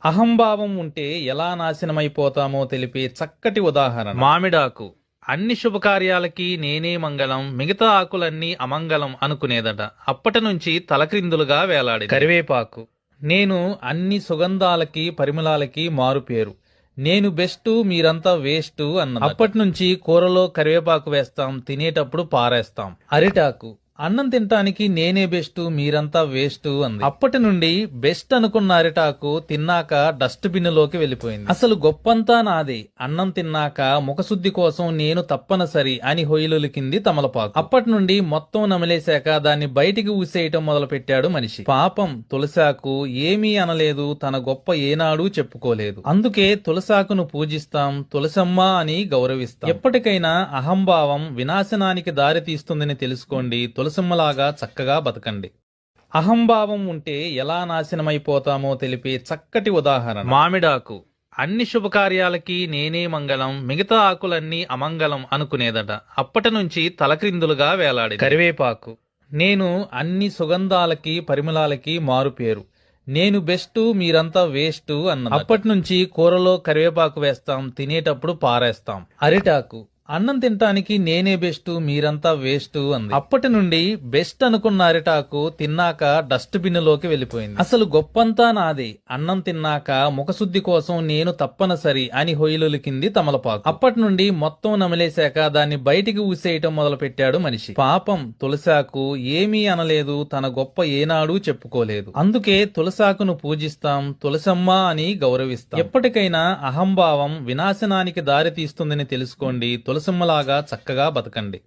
అహంభావం ఉంటే ఎలా నాశనమైపోతామో తెలిపే చక్కటి ఉదాహరణ మామిడాకు. అన్ని శుభకార్యాలకి నేనే మంగళం, మిగతా ఆకులన్నీ అమంగళం అనుకునేదట. అప్పటి నుంచి తలక్రిందులుగా వేలాడి. కరివేపాకు. నేను అన్ని సుగంధాలకి పరిమళాలకి మారుపేరు, నేను బెస్ట్ మీరంతా వేస్ట్ అన్నది. అప్పటి నుంచి కూరలో కరివేపాకు వేస్తాం, తినేటప్పుడు పారేస్తాం. అరిటాకు. అన్నం తినటానికి నేనే బెస్ట్ మీరంతా వేస్ట్ అంది. అప్పటి నుండి బెస్ట్ అనుకున్న అరిటాకు తిన్నాక డస్ట్ బిన్ లోకి వెళ్లిపోయింది. అసలు గొప్పంతా నాదే, అన్నం తిన్నాక ముఖశుద్ధి కోసం నేను తప్పనిసరి అని హొయిలులికింది తమలపాకు. అప్పటి నుండి మొత్తం నమిలేశాక దాన్ని బయటికి ఊసేయటం మొదలు పెట్టాడు మనిషి. పాపం తులసాకు ఏమీ అనలేదు, తన గొప్ప ఏనాడూ చెప్పుకోలేదు. అందుకే తులసాకును పూజిస్తాం, తులసమ్మ అని గౌరవిస్తాం. ఎప్పటికైనా అహంభావం వినాశనానికి దారి తీస్తుందని తెలుసుకోండి, తులసమ్మలాగా చక్కగా బతకండి. అహంభావం ఉంటే ఎలా నాశనమైపోతామో తెలిపే చక్కటి ఉదాహరణ మామిడాకు. అన్ని శుభకార్యాలకి నేనే మంగళం, మిగతా ఆకులన్నీ అమంగళం అనుకునేదట. అప్పటి నుంచి తలక్రిందులుగా వేలాడి. కరివేపాకు. నేను అన్ని సుగంధాలకి పరిమళాలకి మారుపేరు, నేను బెస్ట్ మీరంతా వేస్ట్ అన్నది. అప్పటి నుంచి కూరలో కరివేపాకు వేస్తాం, తినేటప్పుడు పారేస్తాం. అరిటాకు. అన్నం తినటానికి నేనే బెస్ట్ మీరంతా వేస్ట్ అంది. అప్పటి నుండి బెస్ట్ అనుకున్న అరిటాకు తిన్నాక డస్ట్ బిన్ లోకి వెళ్లిపోయింది. అసలు గొప్పంతా నాదే, అన్నం తిన్నాక ముఖశుద్ధి కోసం నేను తప్పనిసరి అని హొయిలులికింది తమలపాకు. అప్పటి నుండి మొత్తం నమిలేశాక దాన్ని బయటికి ఊసేయటం మొదలు పెట్టాడు మనిషి. పాపం తులసాకు ఏమీ అనలేదు, తన గొప్ప ఏనాడూ చెప్పుకోలేదు. అందుకే తులసాకును పూజిస్తాం, తులసమ్మ అని గౌరవిస్తాం. ఎప్పటికైనా అహంభావం వినాశనానికి దారి తీస్తుందని తెలుసుకోండి, తులసమ్మలాగా చక్కగా బతకండి.